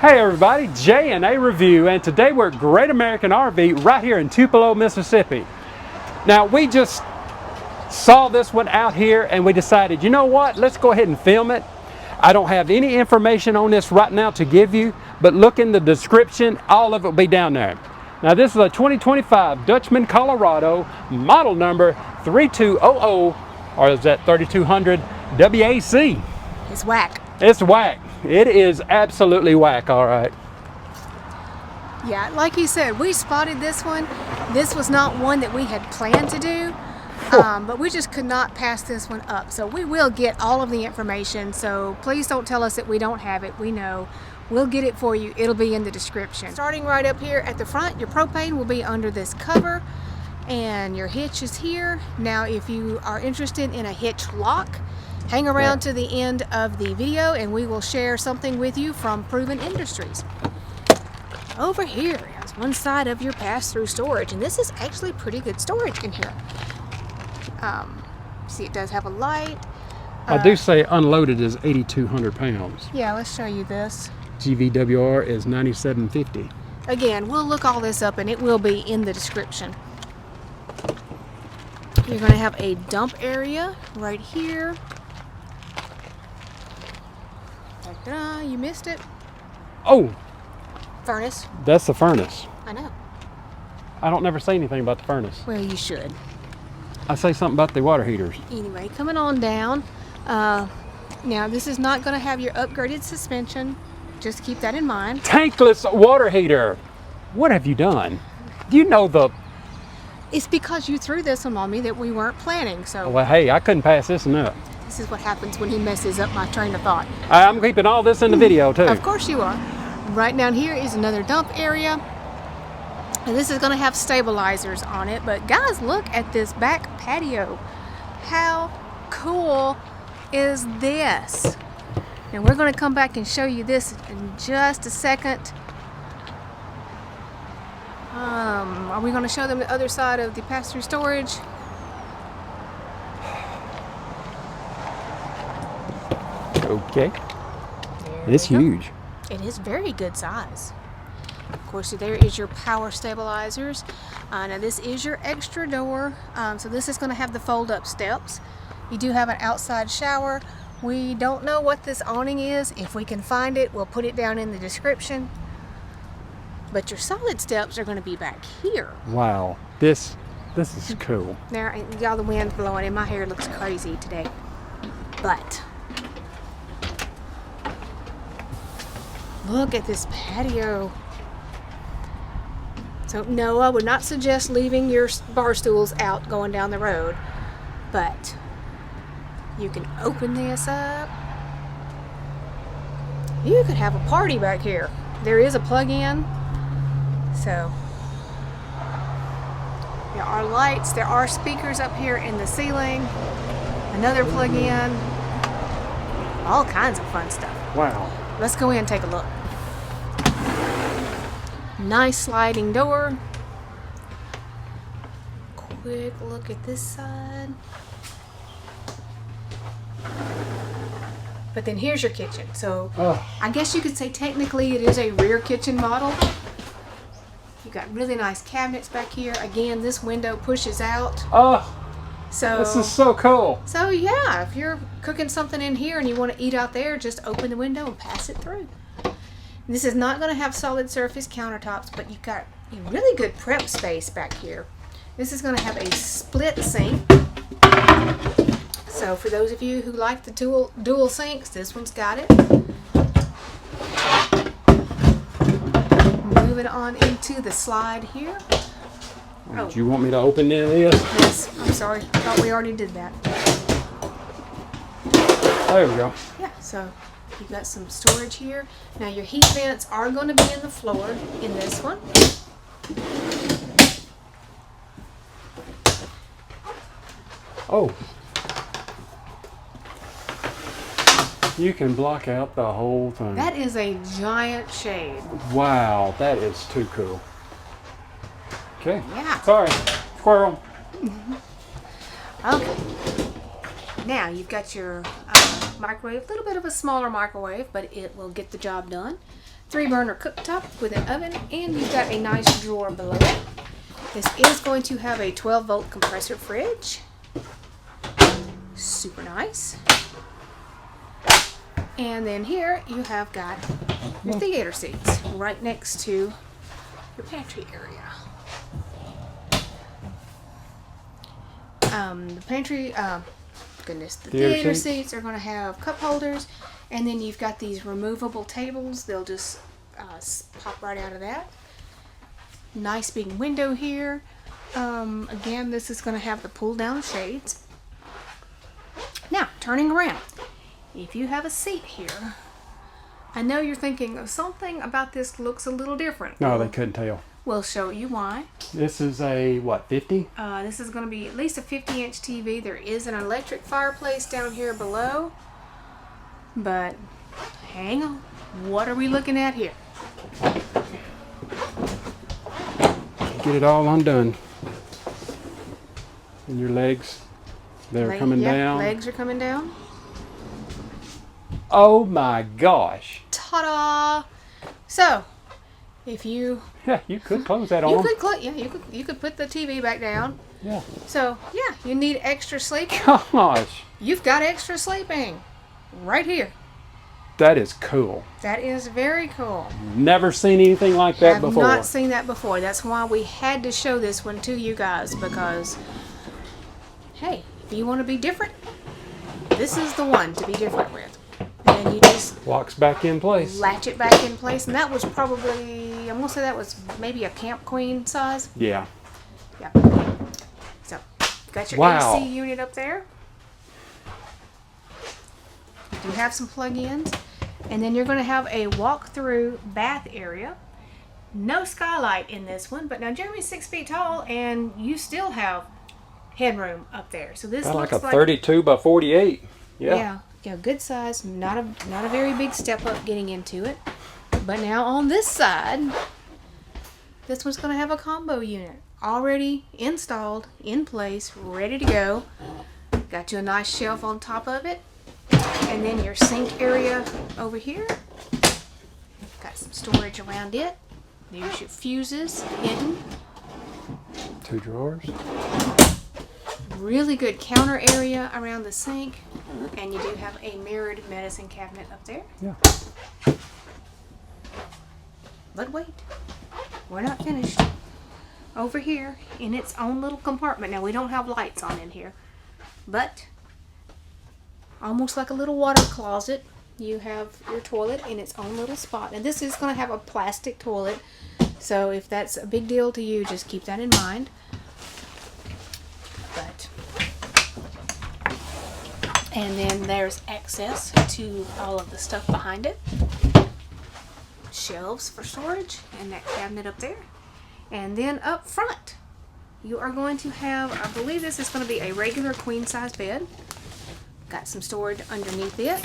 Hey everybody, J&A Review, and today we're at Great American RV right here in Tupelo, Mississippi. Now we just saw this one out here and we decided, you know what, let's go ahead and film it. I don't have any information on this right now to give you, but look in the description, all of it will be down there. Now this is a 2025 Dutchmen Colorado, model number 3200, or is that 3200 WAC? It's whack. It's whack. It is absolutely whack, all right. Yeah, like you said, we spotted this one. This was not one that we had planned to do, but we just could not pass this one up. So we will get all of the information, so please don't tell us that we don't have it. We know. We'll get it for you. It'll be in the description. Starting right up here at the front, your propane will be under this cover, and your hitch is here. Now, if you are interested in a hitch lock, hang around to the end of the video and we will share something with you from Proven Industries. Over here is one side of your pass-through storage, and this is actually pretty good storage in here. See, it does have a light. I do say unloaded is 8,200 pounds. Yeah, let's show you this. GVWR is 9,750. Again, we'll look all this up and it will be in the description. You're going to have a dump area right here. You missed it. Oh! Furnace. That's the furnace. I know. I don't never say anything about the furnace. Well, you should. I say something about the water heaters. Anyway, coming on down. Now, this is not going to have your upgraded suspension. Just keep that in mind. Tankless water heater! What have you done? Do you know the... It's because you threw this one on me that we weren't planning, so... Well, hey, I couldn't pass this one up. This is what happens when he messes up my train of thought. I'm keeping all this in the video, too. Of course you are. Right down here is another dump area. And this is going to have stabilizers on it. But guys, look at this back patio. How cool is this? And we're going to come back and show you this in just a second. Are we going to show them the other side of the pass-through storage? Okay. It's huge. It is very good size. Of course, there is your power stabilizers. Now this is your extra door. So this is going to have the fold-up steps. You do have an outside shower. We don't know what this awning is. If we can find it, we'll put it down in the description. But your solid steps are going to be back here. Wow. This is cool. Now, y'all, the wind's blowing and my hair looks crazy today. But look at this patio. So no, I would not suggest leaving your bar stools out going down the road, but you can open this up. You could have a party back here. There is a plug-in. So there are lights, there are speakers up here in the ceiling, another plug-in, all kinds of fun stuff. Wow. Let's go in and take a look. Nice sliding door. Quick look at this side. But then here's your kitchen. So I guess you could say technically it is a rear kitchen model. You've got really nice cabinets back here. Again, this window pushes out. So this is so cool. So yeah, if you're cooking something in here and you want to eat out there, just open the window and pass it through. This is not going to have solid surface countertops, but you've got a really good prep space back here. This is going to have a split sink. So for those of you who like the dual sinks, this one's got it. Moving on into the slide here. Do you want me to open this? Yes, I'm sorry. I thought we already did that. There we go. Yeah, so you've got some storage here. Now your heat vents are going to be in the floor in this one. Oh. You can block out the whole thing. That is a giant shade. Wow, that is too cool. Okay. Yeah. Sorry, squirrel. Okay. Now you've got your microwave, a little bit of a smaller microwave, but it will get the job done. 3-burner cooktop with an oven, and you've got a nice drawer below it. This is going to have a 12-volt compressor fridge. Super nice. And then here you have got your theater seats right next to your pantry area. The pantry, the theater seats are going to have cup holders, and then you've got these removable tables. They'll just pop right out of that. Nice big window here. Again, this is going to have the pull down shades. Now, turning around. If you have a seat here, I know you're thinking something about this looks a little different. No, they couldn't tell. We'll show you why. This is a, what, 50? This is going to be at least a 50-inch TV. There is an electric fireplace down here below. But hang on. What are we looking at here? Get it all undone. And your legs, they're coming down. Legs are coming down. Oh my gosh. Ta-da! So, if you... Yeah, you could close that on. You could put the TV back down. Yeah. So, yeah, you need extra sleeping. Gosh. You've got extra sleeping right here. That is cool. That is very cool. Never seen anything like that before. I've not seen that before. That's why we had to show this one to you guys, because, hey, if you want to be different, this is the one to be different with. And then you just locks back in place. Latch it back in place, and that was probably, I'm gonna say that was maybe a Camp Queen size. Yeah. Yeah. So, got your Wow. AC unit up there. You do have some plug-ins, and then you're gonna have a walk-through bath area. No skylight in this one, but now Jeremy's 6 feet tall, and you still have headroom up there. So this looks like a 32 by 48. Yeah. Yeah, good size. Not a very big step up getting into it. But now on this side, this one's going to have a combo unit already installed, in place, ready to go. Got you a nice shelf on top of it, and then your sink area over here. Got some storage around it. There's your fuses hidden. 2 drawers. Really good counter area around the sink, and you do have a mirrored medicine cabinet up there. Yeah. But wait, we're not finished. Over here, in its own little compartment, now we don't have lights on in here, but almost like a little water closet, you have your toilet in its own little spot. And this is going to have a plastic toilet, so if that's a big deal to you, just keep that in mind. And then there's access to all of the stuff behind it. Shelves for storage, and that cabinet up there. And then up front, you are going to have, I believe this is going to be a regular queen size bed. Got some storage underneath it.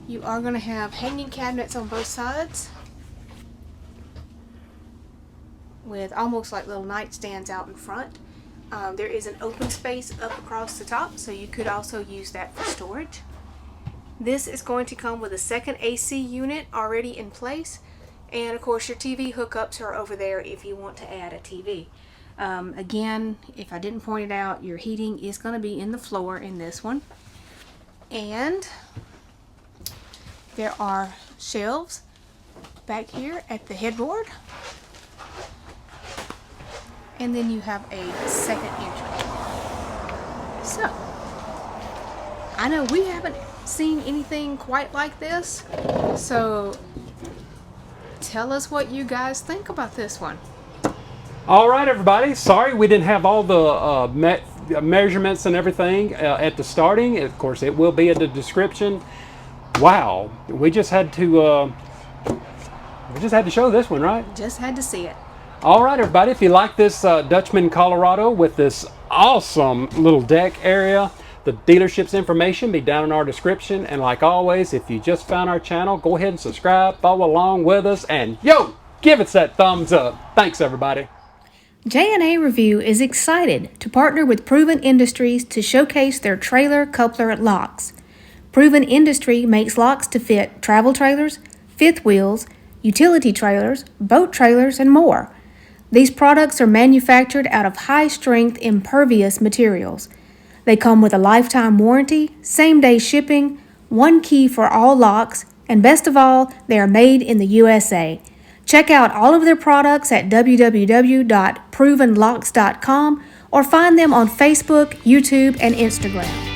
You are going to have hanging cabinets on both sides, with almost like little nightstands out in front. There is an open space up across the top, so you could also use that for storage. This is going to come with a second AC unit already in place, and of course your TV hookups are over there if you want to add a TV. Again, if I didn't point it out, your heating is going to be in the floor in this one. And there are shelves back here at the headboard. And then you have a second entry. So, I know we haven't seen anything quite like this, so tell us what you guys think about this one. All right, everybody. Sorry we didn't have all the measurements and everything at the starting. Of course, it will be in the description. Wow, we just had to show this one, right? Just had to see it. All right, everybody, if you like this Dutchmen Colorado with this awesome little deck area, the dealership's information be down in our description. And like always, if you just found our channel, go ahead and subscribe, follow along with us, and give us that thumbs up. Thanks, everybody. J&A Review is excited to partner with Proven Industries to showcase their trailer coupler locks. Proven Industry makes locks to fit travel trailers, fifth wheels, utility trailers, boat trailers, and more. These products are manufactured out of high-strength, impervious materials. They come with a lifetime warranty, same-day shipping, one key for all locks, and best of all, they are made in the USA. Check out all of their products at www.provenlocks.com or find them on Facebook, YouTube, and Instagram.